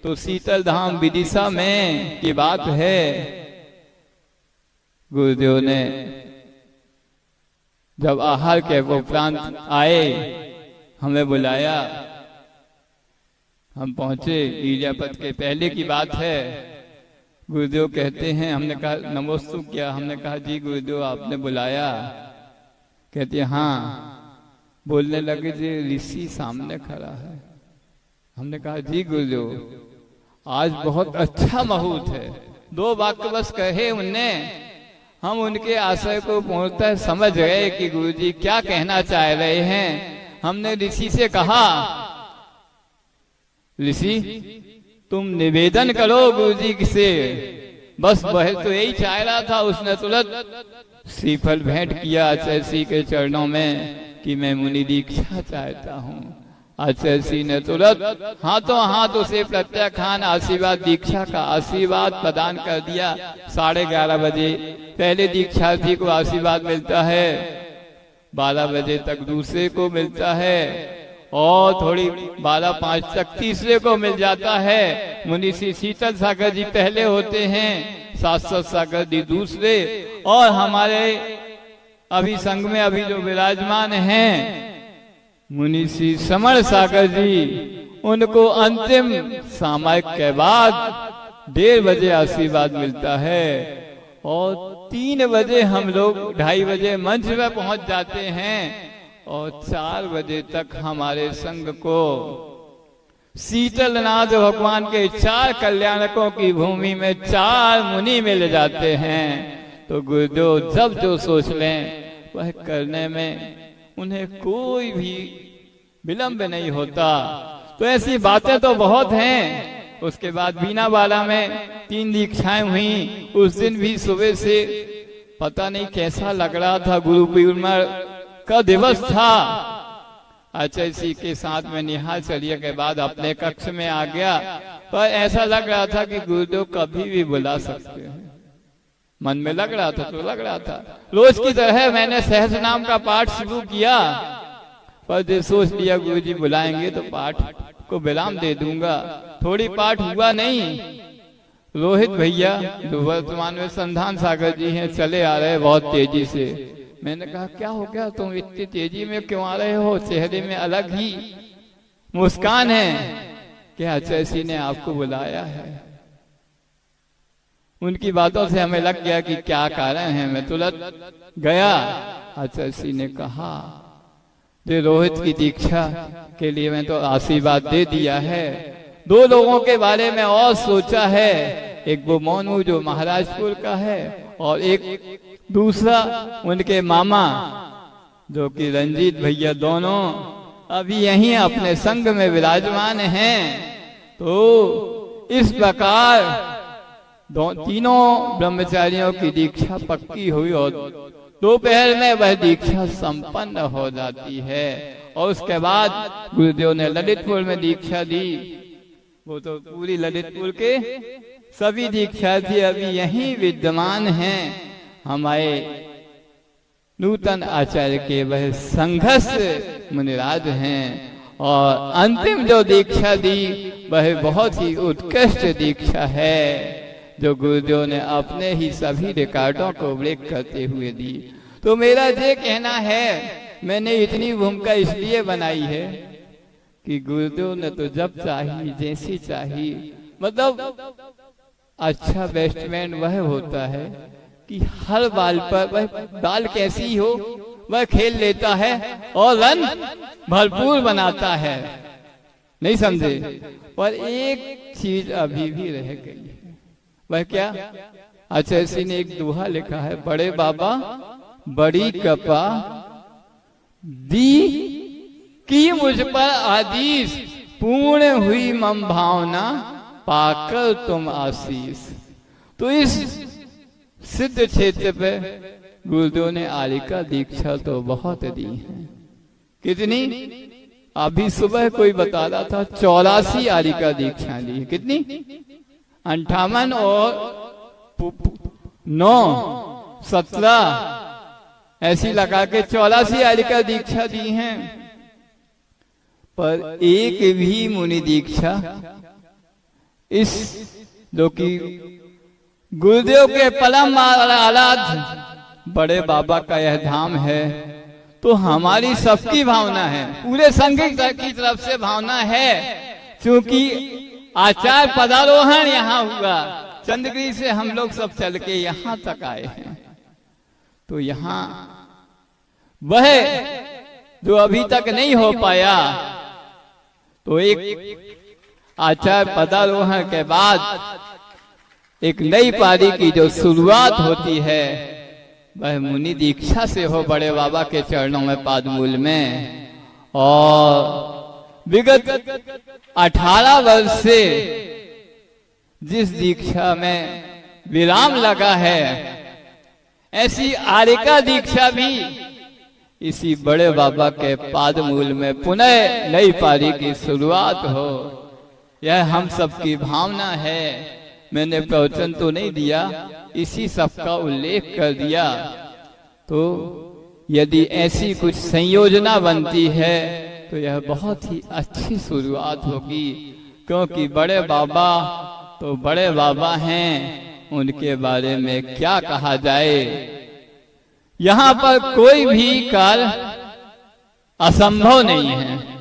तो शीतल धाम विदिशा में की बात है, गुरुदेव ने जब आहार के उपरांत आए, हमें बुलाया, हम पहुंचे। ईजापत के पहले की बात है। गुरुदेव कहते हैं, हमने कहा नमोस्तु किया, हमने कहा जी गुरुदेव आपने बुलाया। कहते हैं हाँ। बोलने लगे जी ऋषि सामने खड़ा है। हमने कहा जी गुरुदेव आज बहुत अच्छा मुहूर्त है। 2 वाक्य बस कहे उनने, हम उनके आशय को पूर्णतः समझ गए कि गुरुजी क्या कहना चाह रहे हैं। हमने ऋषि से कहा, ऋषि तुम निवेदन करो गुरुजी से। बस वह तो यही चाह रहा था। उसने तुरंत श्रीफल भेंट किया आचार्य श्री के चरणों में कि मैं मुनि दीक्षा चाहता हूँ। आचार्य श्री ने तुरंत हाथों हाथ उसे प्रत्याख्यान आशीर्वाद दीक्षा का आशीर्वाद प्रदान कर दिया। 11:30 बजे पहले दीक्षार्थी को आशीर्वाद मिलता है, 12 बजे तक दूसरे को मिलता है और थोड़ी 12:05 तक तीसरे को मिल जाता है। मुनि श्री शीतल सागर जी पहले होते हैं, शाश्वत सागर जी दूसरे, और हमारे अभी संघ में अभी जो विराजमान हैं मुनि श्री समर सागर जी, उनको अंतिम सामायिक के बाद 1:30 बजे आशीर्वाद मिलता है और 3 बजे हम लोग 2:30 बजे मंच में पहुंच जाते हैं और 4 बजे तक हमारे संघ को शीतलनाथ भगवान के 4 कल्याणकों की भूमि में 4 मुनि मिल जाते हैं। तो गुरुदेव जब जो सोच लें वह करने में उन्हें कोई भी विलंब नहीं होता। तो ऐसी बातें तो बहुत हैं। उसके बाद बीनावाला में 3 दीक्षाएं हुई। उस दिन भी सुबह से पता नहीं कैसा लग रहा था, गुरु पूर्णिमा का दिवस था। आचार्य जी के साथ में निहाल चलिए के बाद अपने कक्ष में आ गया, पर ऐसा लग रहा था कि गुरुदेव कभी भी बुला सकते हैं। मन में लग रहा था तो लग रहा था। रोज की तरह मैंने सहस्र नाम का पाठ शुरू किया, पर जो सोच लिया गुरुजी बुलाएंगे तो पाठ को विराम दे दूंगा। थोड़ी पाठ हुआ नहीं। रोहित भैया जो वर्तमान में संधान सागर जी हैं, चले आ रहे बहुत तेजी से। मैंने कहा क्या हो गया, तुम इतनी तेजी में क्यों आ रहे हो? चेहरे में अलग ही मुस्कान है। क्या आचार्य जी ने आपको बुलाया है? उनकी बातों से हमें लग गया कि क्या कारण है। मैं तुरंत गया। आचार्य जी ने कहा जो रोहित की दीक्षा के लिए मैं तो आशीर्वाद दे दिया है। 2 लोगों के बारे में और सोचा है। एक वो मोनू जो महाराजपुर का है और एक दूसरा उनके मामा जो कि रंजीत भैया, दोनों अभी यहीं अपने संघ में विराजमान हैं। तो इस प्रकार तीनों ब्रह्मचारियों की दीक्षा पक्की हुई और दोपहर में वह दीक्षा संपन्न हो जाती है। और उसके बाद गुरुदेव ने ललितपुर में दीक्षा दी। वो तो पूरी ललितपुर के सभी दीक्षार्थी अभी यहीं विद्यमान हैं। हमारे नूतन आचार्य के वह संघर्ष मुनिराज हैं और अंतिम जो दीक्षा दी वह बहुत ही उत्कृष्ट दीक्षा है जो गुरुदेव ने अपने ही सभी रिकॉर्डों को ब्रेक करते हुए दी। तो मेरा ये कहना है, मैंने इतनी भूमिका इसलिए बनाई है कि गुरुदेव ने तो जब चाहिए जैसी चाहिए, मतलब अच्छा बैट्समैन वह होता है कि हर बॉल पर वह बॉल कैसी हो वह खेल लेता है और रन भरपूर बनाता है। नहीं समझे? पर एक चीज अभी भी रह गई है। वह क्या? आचार्य जी ने एक दोहा लिखा है, बड़े बाबा बड़ी कृपा दी की मुझ पर आदेश, पूर्ण हुई मम भावना पाकर तुम आशीष। तो इस सिद्ध क्षेत्र पे गुरुदेव ने आलिका दीक्षा तो बहुत दी है। कितनी? अभी सुबह कोई बता रहा था 84 आलिका दीक्षा दी है। कितनी? 58 और 9 17 ऐसी लगा के 84 आलिका दीक्षा दी हैं। पर एक भी मुनि दीक्षा इस जो कि गुरुदेव के परम आराध्य बड़े बाबा का यह धाम है, तो हमारी सबकी भावना है, पूरे संघ की तरफ से भावना है, क्योंकि आचार्य पदारोहण यहाँ हुआ, चंद्रगिरी से हम लोग सब चल के यहाँ तक आए हैं। तो यहाँ वह जो अभी तक नहीं हो पाया, तो एक आचार्य पदारोहण के बाद एक नई पारी की जो शुरुआत होती है वह मुनि दीक्षा से हो बड़े बाबा के चरणों में पादमूल में। और विगत 18 वर्ष से जिस दीक्षा में विराम लगा है, ऐसी आरिका दीक्षा भी इसी बड़े बाबा के पादमूल में पुनः नई पारी की शुरुआत हो, यह हम सबकी भावना है। मैंने प्रवचन तो नहीं दिया, इसी सब का उल्लेख कर दिया। तो यदि ऐसी कुछ संयोजना बनती है तो यह बहुत ही अच्छी शुरुआत होगी, क्योंकि बड़े बाबा तो बड़े बाबा हैं, उनके बारे में क्या कहा जाए। यहाँ पर कोई भी कार्य असंभव नहीं है।